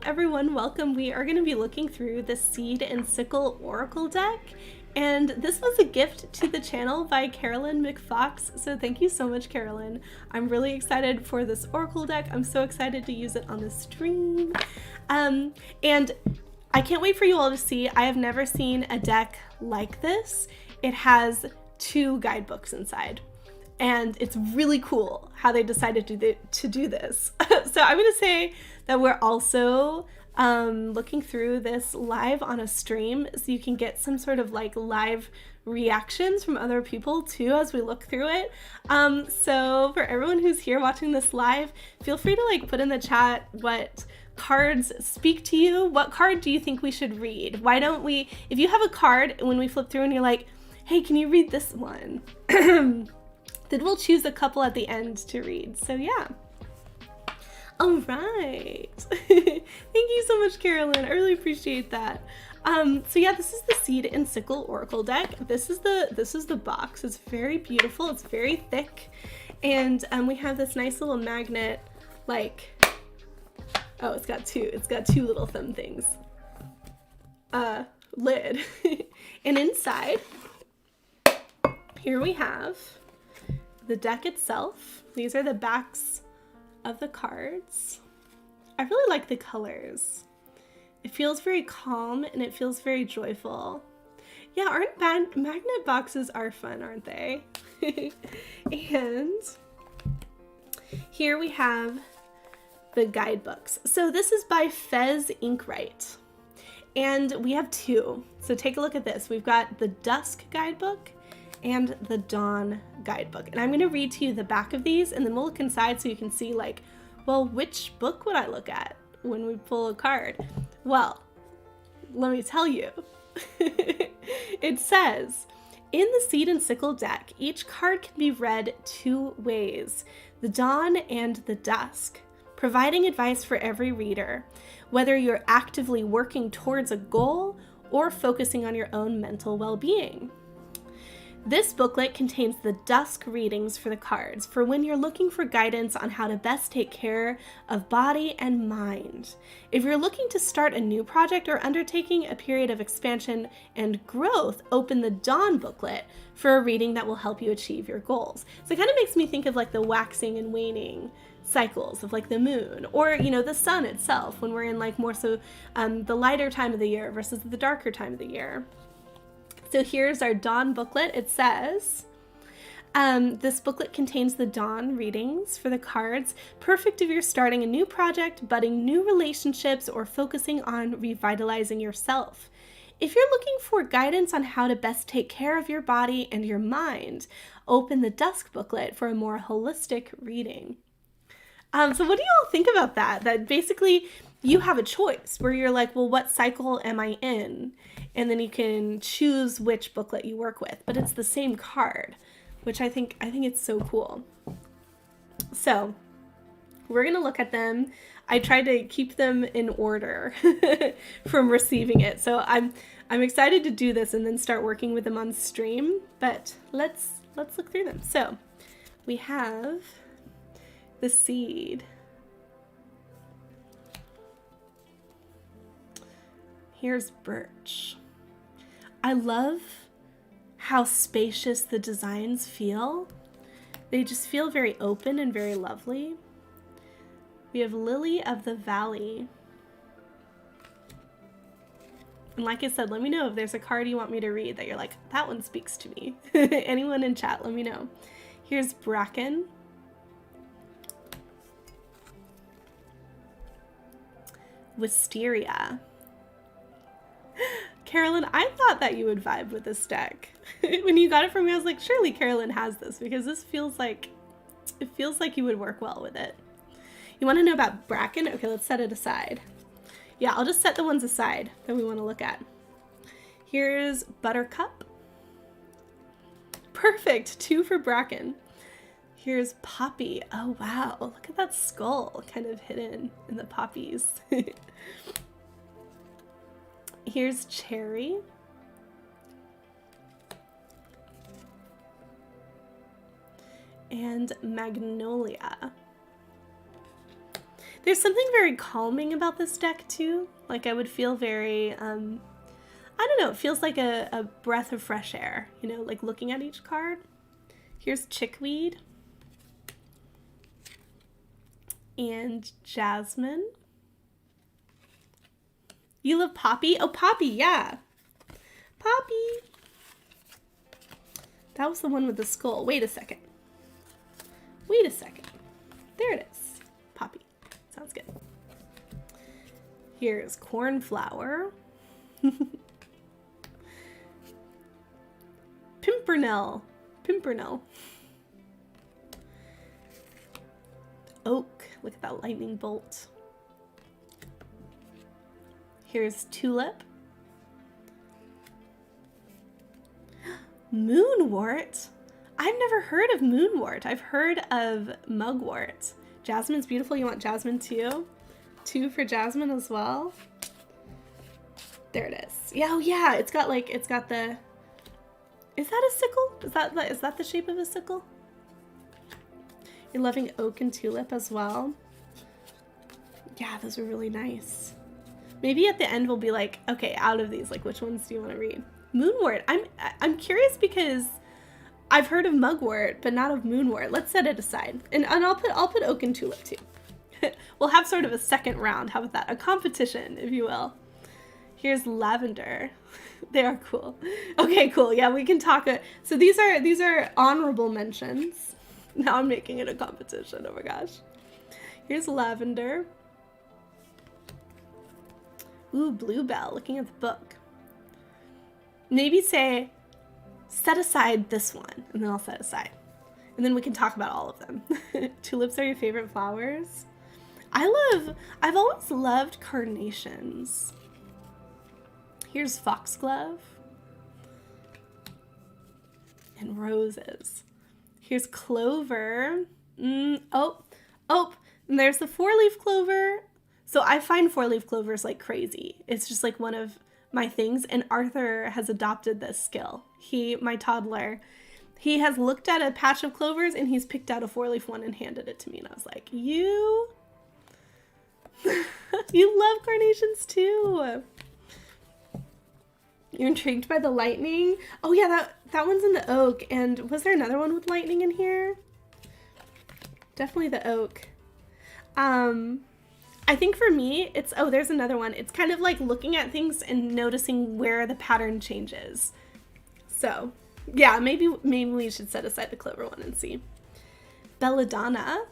everyone, welcome. We are going to be looking through the Seed and Sickle Oracle deck, and this was a gift to the channel by Carolyn McFox, so thank you so much, Carolyn. I'm really excited for this Oracle deck. I'm so excited to use it on the stream, and I can't wait for you all to see. I have never seen a deck like this. It has 2 guidebooks inside. And it's really cool how they decided to do this. So I'm going to say that we're also looking through this live on a stream, so you can get some sort of like live reactions from other people too as we look through it. So for everyone who's here watching this live, feel free to like put in the chat what cards speak to you. What card do you think we should read? Why don't we, if you have a card when we flip through and you're like, hey, can you read this one? Then we'll choose a couple at the end to read. So yeah. All right. Thank you so much, Carolyn. I really appreciate that. So yeah, this is the Seed and Sickle Oracle deck. This is the box. It's very beautiful. It's very thick, and we have this nice little magnet. Like, oh, it's got two little thumb things. Lid, and inside here we have the deck itself. These are the backs of the cards. I really like the colors. It feels very calm and it feels very joyful. Yeah, magnet boxes are fun, aren't they? And here we have the guidebooks. So this is by Inkwright. And we have 2. So take a look at this. We've got the Dusk guidebook and the Dawn guidebook. And I'm going to read to you the back of these, and then we'll look inside so you can see, like, well, which book would I look at when we pull a card? Well, let me tell you. It says, in the Seed and Sickle deck, each card can be read 2 ways, the dawn and the dusk, providing advice for every reader, whether you're actively working towards a goal or focusing on your own mental well-being. This booklet contains the dusk readings for the cards for when you're looking for guidance on how to best take care of body and mind. If you're looking to start a new project or undertaking a period of expansion and growth, open the Dawn booklet for a reading that will help you achieve your goals. So it kind of makes me think of like the waxing and waning cycles of like the moon, or you know, the sun itself when we're in like more so the lighter time of the year versus the darker time of the year. So here's our Dawn booklet. It says, this booklet contains the Dawn readings for the cards, perfect if you're starting a new project, budding new relationships, or focusing on revitalizing yourself. If you're looking for guidance on how to best take care of your body and your mind, open the Dusk booklet for a more holistic reading. So what do you all think about that? That basically you have a choice where you're like, well, what cycle am I in? And then you can choose which booklet you work with, but it's the same card, which I think it's so cool. So we're going to look at them. I tried to keep them in order from receiving it. So I'm excited to do this and then start working with them on stream, but let's look through them. So we have the Seed. Here's Birch. I love how spacious the designs feel. They just feel very open and very lovely. We have Lily of the Valley. And like I said, let me know if there's a card you want me to read that you're like, that one speaks to me. Anyone in chat, let me know. Here's Bracken. Wisteria. Carolyn, I thought that you would vibe with this deck. When you got it from me, I was like, surely Carolyn has this, because this feels like you would work well with it. You want to know about Bracken? Okay, let's set it aside. Yeah, I'll just set the ones aside that we want to look at. Here's Buttercup. Perfect, 2 for Bracken. Here's Poppy. Oh wow, look at that skull kind of hidden in the poppies. Here's Cherry. And Magnolia. There's something very calming about this deck too. Like I would feel very, I don't know, it feels like a breath of fresh air, you know, like looking at each card. Here's Chickweed and Jasmine. You love Poppy? Oh, Poppy, yeah. Poppy. That was the one with the skull. Wait a second. Wait a second. There it is. Poppy. Sounds good. Here's Cornflower. Pimpernel. Pimpernel. Oak. Look at that lightning bolt. Here's Tulip. Moonwort? I've never heard of Moonwort. I've heard of Mugwort. Jasmine's beautiful. You want Jasmine too? 2 for Jasmine as well. There it is. Yeah, oh yeah, it's got the... Is that a sickle? Is that the shape of a sickle? You're loving Oak and Tulip as well. Yeah, those are really nice. Maybe at the end we'll be like, okay, out of these, like which ones do you want to read? Moonwort. I'm curious because I've heard of Mugwort, but not of Moonwort. Let's set it aside. And I'll put Oak and Tulip too. We'll have sort of a second round. How about that? A competition, if you will. Here's Lavender. They are cool. Okay, cool. Yeah, we can talk. So these are honorable mentions. Now I'm making it a competition. Oh my gosh. Here's Lavender. Ooh, Bluebell. Looking at the book. Maybe say, set aside this one, and then I'll set aside. And then we can talk about all of them. Tulips are your favorite flowers? I've always loved carnations. Here's Foxglove. And roses. Here's Clover. Oh, and there's the 4-leaf clover. So I find 4-leaf clovers like crazy. It's just like one of my things, and Arthur has adopted this skill. My toddler, he has looked at a patch of clovers and he's picked out a 4-leaf one and handed it to me, and I was like, you love carnations too. You're intrigued by the lightning? Oh yeah, that one's in the oak. And was there another one with lightning in here? Definitely the oak. I think for me, there's another one. It's kind of like looking at things and noticing where the pattern changes. So, yeah, maybe we should set aside the clover one and see. Belladonna.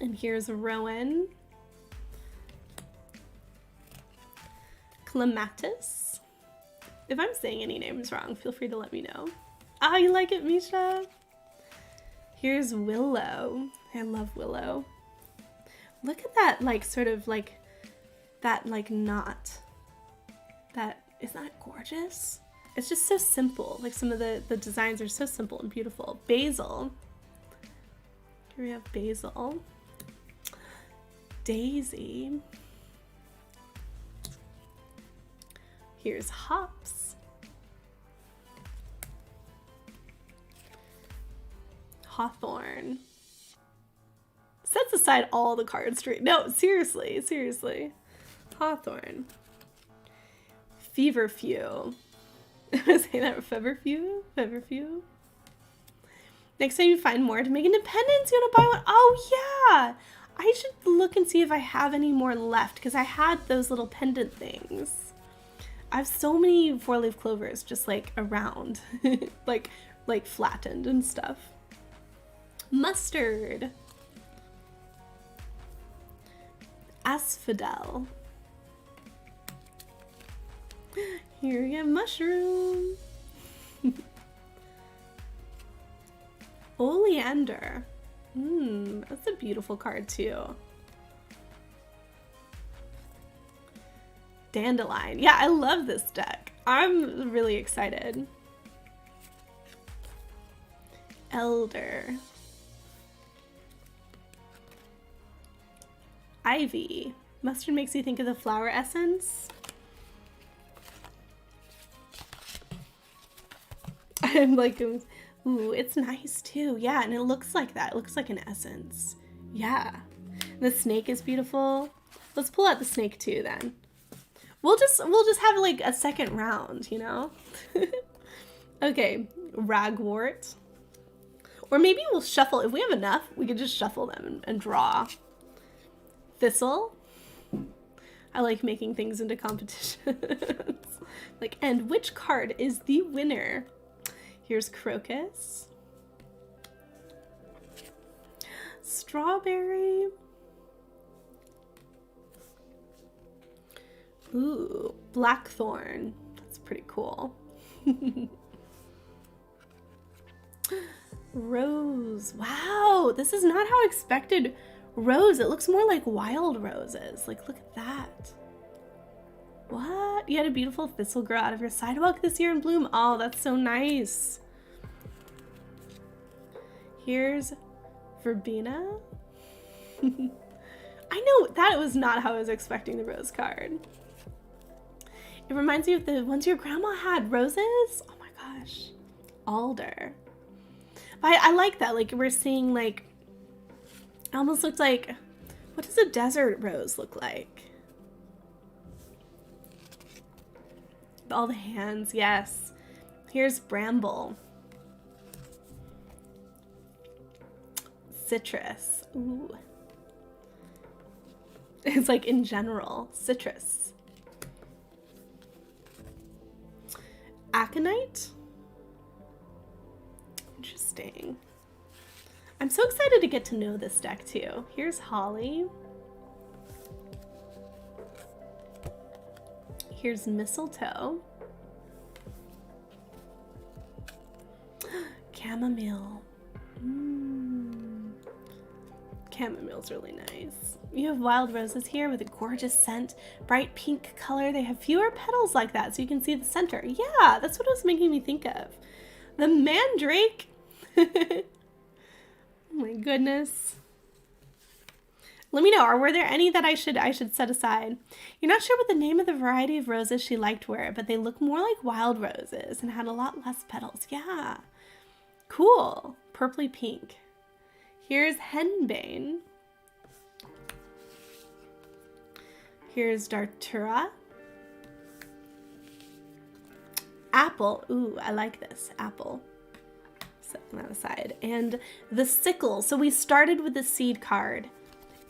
And here's Rowan. Clematis. If I'm saying any names wrong, feel free to let me know. Ah, you like it, Misha? Here's Willow. I love Willow. Look at that, like, sort of like, that, like, knot. Isn't that gorgeous? It's just so simple. Like, some of the designs are so simple and beautiful. Basil. Here we have Basil. Daisy. Here's Hops. Hawthorn. Sets aside all the cards straight. No, seriously. Hawthorn. Feverfew. Am I saying that? Feverfew? Next time you find more to make independence, you want to buy one? Oh, yeah. I should look and see if I have any more left, because I had those little pendant things. I have so many 4-leaf clovers just, like, around. like flattened and stuff. Mustard. Asphodel. Here we have Mushroom. Oleander. That's a beautiful card too. Dandelion. Yeah, I love this deck. I'm really excited. Elder. Ivy. Mustard makes you think of the flower essence. I'm like, ooh, it's nice too. Yeah, and it looks like that. It looks like an essence. Yeah. The snake is beautiful. Let's pull out the snake too then. We'll just have like a second round, you know? Okay, ragwort. Or maybe we'll shuffle. If we have enough, we could just shuffle them and draw. Thistle. I like making things into competitions. Like, and which card is the winner? Here's crocus. Strawberry. Ooh, blackthorn. That's pretty cool. Rose. Wow, this is not how I expected rose. It looks more like wild roses. Like, look at that. What? You had a beautiful thistle grow out of your sidewalk this year in bloom. Oh, that's so nice. Here's verbena. I know that was not how I was expecting the rose card. It reminds me of the ones your grandma had. Roses? Oh my gosh. Alder. I like that. Like, we're seeing, like, it almost looked like, what does a desert rose look like? All the hands, yes. Here's bramble. Citrus. Ooh. It's like in general, citrus. Aconite. Interesting. I'm so excited to get to know this deck too. Here's holly. Here's mistletoe. Chamomile. Chamomile's really nice. You have wild roses here with a gorgeous scent, bright pink color. They have fewer petals like that, so you can see the center. Yeah, that's what it was making me think of. The mandrake. Oh my goodness. Let me know, were there any that I should set aside? You're not sure what the name of the variety of roses she liked were, but they look more like wild roses and had a lot less petals. Yeah. Cool. Purpley pink. Here's henbane. Here's Dartura. Apple. Ooh, I like this. Apple. Setting that aside. And the sickle. So we started with the seed card,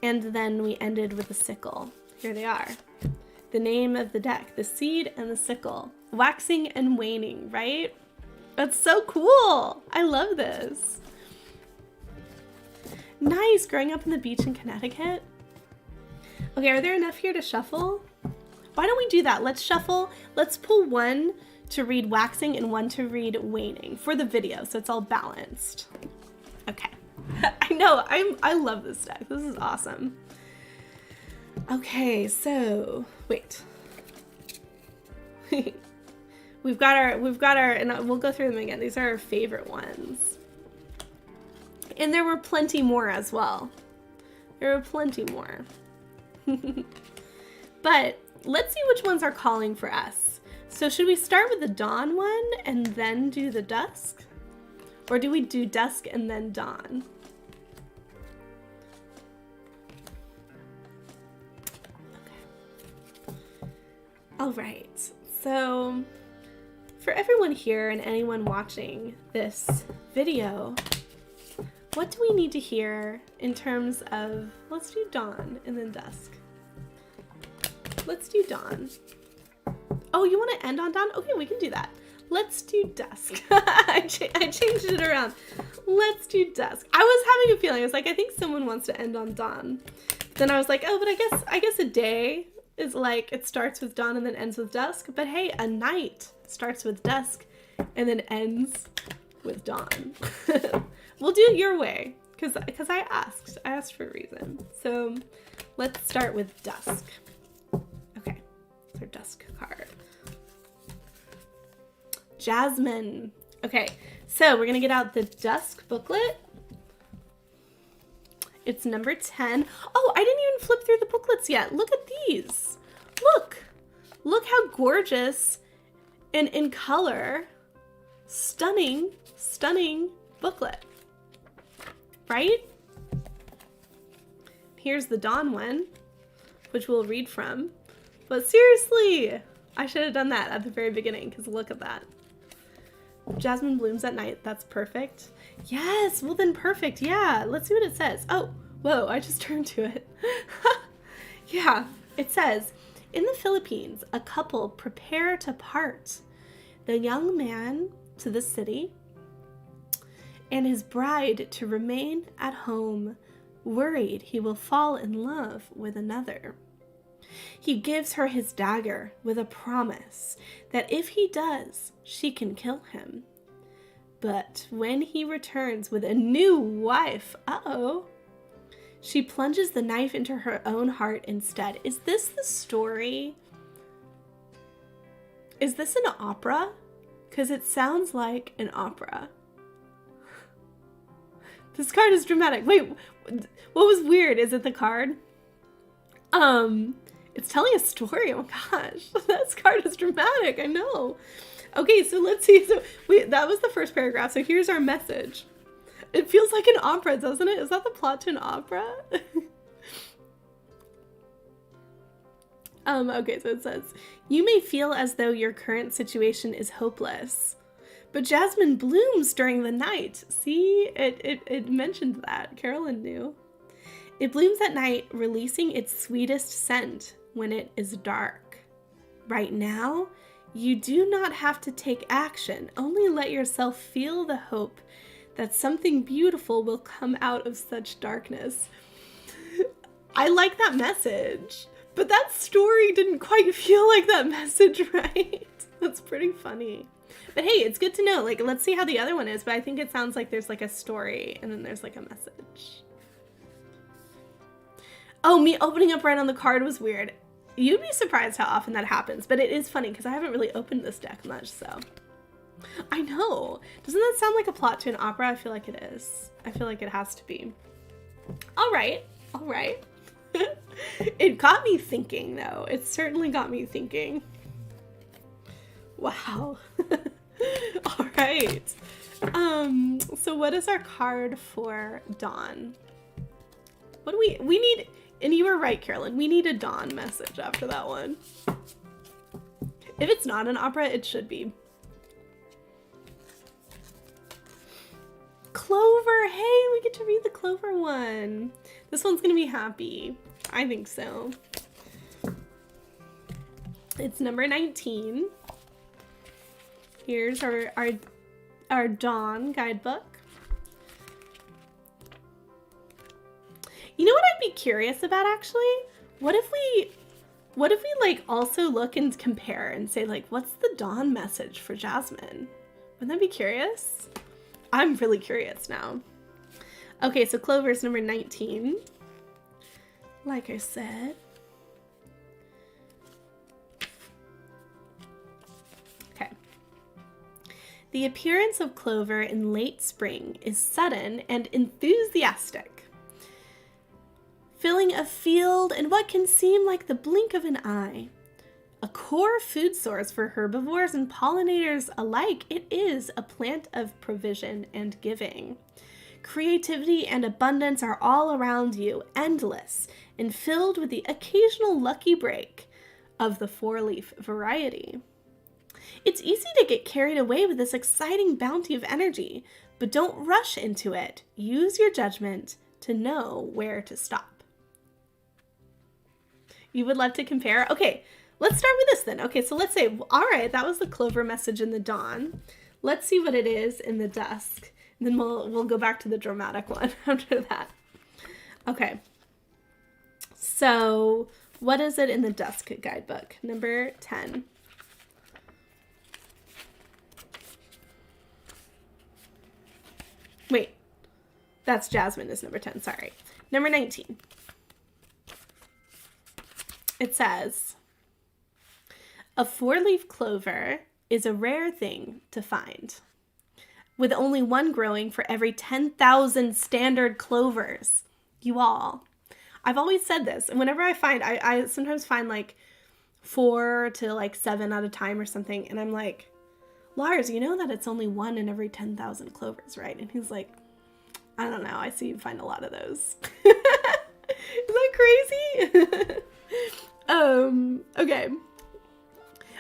and then we ended with the sickle. Here they are. The name of the deck. The seed and the sickle. Waxing and waning, right? That's so cool. I love this. Nice. Growing up on the beach in Connecticut. Okay, are there enough here to shuffle? Why don't we do that? Let's shuffle. Let's pull one to read waxing and one to read waning for the video, so it's all balanced. Okay. I know. I love this deck. This is awesome. Okay, so wait. We've got our, and we'll go through them again. These are our favorite ones. And there were plenty more as well. There were plenty more. But let's see which ones are calling for us. So should we start with the dawn one and then do the dusk? Or do we do dusk and then dawn? Okay. All right. So for everyone here and anyone watching this video, what do we need to hear in terms of, let's do dawn and then dusk. Let's do dawn. Oh, you want to end on dawn? Okay, we can do that. Let's do dusk. I changed it around. Let's do dusk. I was having a feeling. I was like, I think someone wants to end on dawn. Then I was like, oh, but I guess a day is like, it starts with dawn and then ends with dusk. But hey, a night starts with dusk and then ends with dawn. We'll do it your way, because I asked for a reason. So let's start with dusk. Okay, it's our dusk card. Jasmine. Okay, so we're gonna get out the dusk booklet. It's number 10. Oh, I didn't even flip through the booklets yet. Look at these. Look how gorgeous and in color. Stunning booklet. Right? here's the dawn one, which we'll read from. But seriously, I should have done that at the very beginning, because look at that. Jasmine blooms at night. That's perfect. Yes, well then perfect. Yeah, let's see what it says. Oh, whoa, I just turned to it. Yeah, it says, in the Philippines, a couple prepare to part. The young man to the city, and his bride to remain at home, worried he will fall in love with another. He gives her his dagger with a promise that if he does, she can kill him. But when he returns with a new wife, she plunges the knife into her own heart instead. Is this the story? Is this an opera? Because it sounds like an opera. This card is dramatic. Wait, what was weird? Is it the card? It's telling a story. Oh my gosh, this card is dramatic. I know. Okay, so let's see. So that was the first paragraph. So here's our message. It feels like an opera, doesn't it? Is that the plot to an opera? Okay, so it says, you may feel as though your current situation is hopeless, but jasmine blooms during the night. See, it mentioned that. Carolyn knew. It blooms at night, releasing its sweetest scent when it is dark. Right now, you do not have to take action. Only let yourself feel the hope that something beautiful will come out of such darkness. I like that message, but that story didn't quite feel like that message, right? That's pretty funny. But hey, it's good to know. Like, let's see how the other one is, but I think it sounds like there's like a story and then there's like a message. Oh, me opening up right on the card was weird. You'd be surprised how often that happens, but it is funny because I haven't really opened this deck much, so. I know. Doesn't that sound like a plot to an opera? I feel like it is. I feel like it has to be. All right. All right. It got me thinking, though. It certainly got me thinking. Wow. All right. So what is our card for Dawn? What do we need, and you were right, Carolyn, we need a Dawn message after that one. If it's not an opera, it should be. Clover, hey, we get to read the Clover one. This one's gonna be happy. I think so. It's number 19. Here's our Dawn guidebook. You know what I'd be curious about, actually? What if we like also look and compare and say, like, what's the Dawn message for Jasmine? Wouldn't that be curious? I'm really curious now. Okay, so Clover's number 19. Like I said. Okay. The appearance of Clover in late spring is sudden and enthusiastic, filling a field in what can seem like the blink of an eye. A core food source for herbivores and pollinators alike, it is a plant of provision and giving. Creativity and abundance are all around you, endless, and filled with the occasional lucky break of the four-leaf variety. It's easy to get carried away with this exciting bounty of energy, but don't rush into it. Use your judgment to know where to stop. You would love to compare? Okay, let's start with this then. Okay, so let's say, all right, that was the Clover message in the dawn. Let's see what it is in the dusk. And then we'll go back to the dramatic one after that. Okay. So, what is it in the dusk guidebook? Number 10. Wait. That's Jasmine is number 10, sorry. Number 19. It says, a four-leaf clover is a rare thing to find, with only one growing for every 10,000 standard clovers. You all. I've always said this, and whenever I find, I sometimes find like 4 to like 7 at a time or something, and I'm like, Lars, you know that it's only 1 in every 10,000 clovers, right? And he's like, I don't know, I see you find a lot of those. Isn't Okay.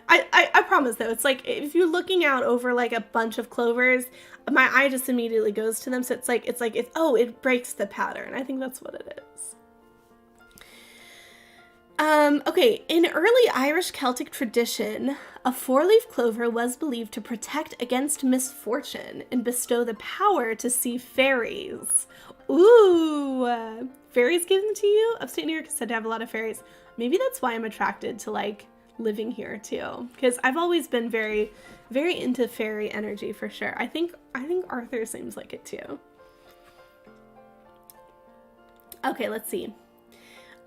I promise though, it's like if you're looking out over like a bunch of clovers, my eye just immediately goes to them. So it's like it breaks the pattern. I think that's what it is. Okay, in early Irish Celtic tradition, a 4-leaf clover was believed to protect against misfortune and bestow the power to see fairies. Ooh, fairies gave them to you? Upstate New York is said to have a lot of fairies. Maybe that's why I'm attracted to like living here too, because I've always been very, very into fairy energy for sure. I think Arthur seems like it too. Okay, let's see.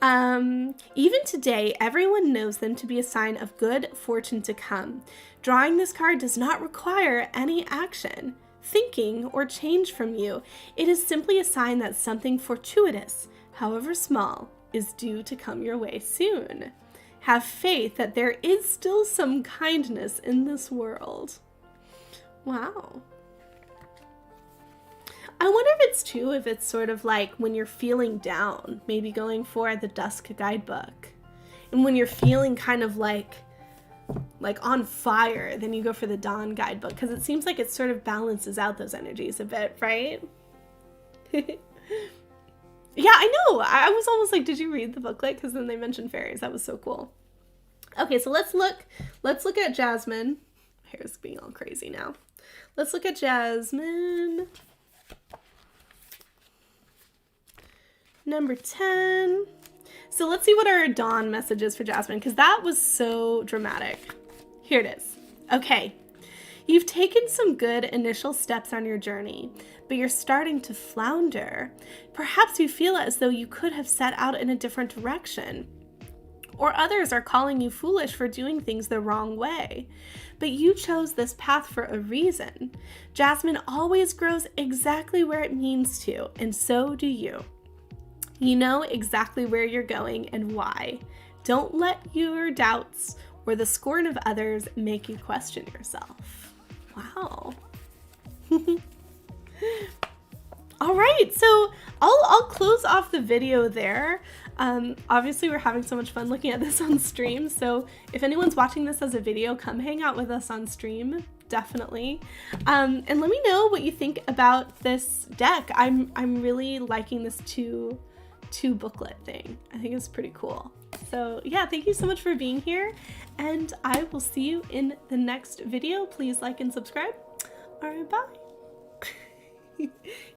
Even today, everyone knows them to be a sign of good fortune to come. Drawing this card does not require any action, thinking, or change from you. It is simply a sign that something fortuitous, however small, is due to come your way soon. Have faith that there is still some kindness in this world. Wow. I wonder if it's sort of like when you're feeling down, maybe going for the Dusk guidebook. And when you're feeling kind of like on fire, then you go for the Dawn guidebook, because it seems like it sort of balances out those energies a bit, right? Yeah, I know. I was almost like, did you read the booklet? Because then they mentioned fairies. That was so cool. Okay, so let's look at Jasmine. My hair's being all crazy now. Let's look at Jasmine. Number 10. So let's see what our Dawn message is for Jasmine, because that was so dramatic. Here it is. Okay. You've taken some good initial steps on your journey, but you're starting to flounder. Perhaps you feel as though you could have set out in a different direction, or others are calling you foolish for doing things the wrong way. But you chose this path for a reason. Jasmine always grows exactly where it means to, and so do you. You know exactly where you're going and why. Don't let your doubts or the scorn of others make you question yourself. Wow. All right, so I'll close off the video there. Obviously, we're having so much fun looking at this on stream, so if anyone's watching this as a video, come hang out with us on stream, definitely. And let me know what you think about this deck. I'm really liking this two booklet thing. I think it's pretty cool. So yeah, thank you so much for being here, and I will see you in the next video. Please like and subscribe. All right, bye.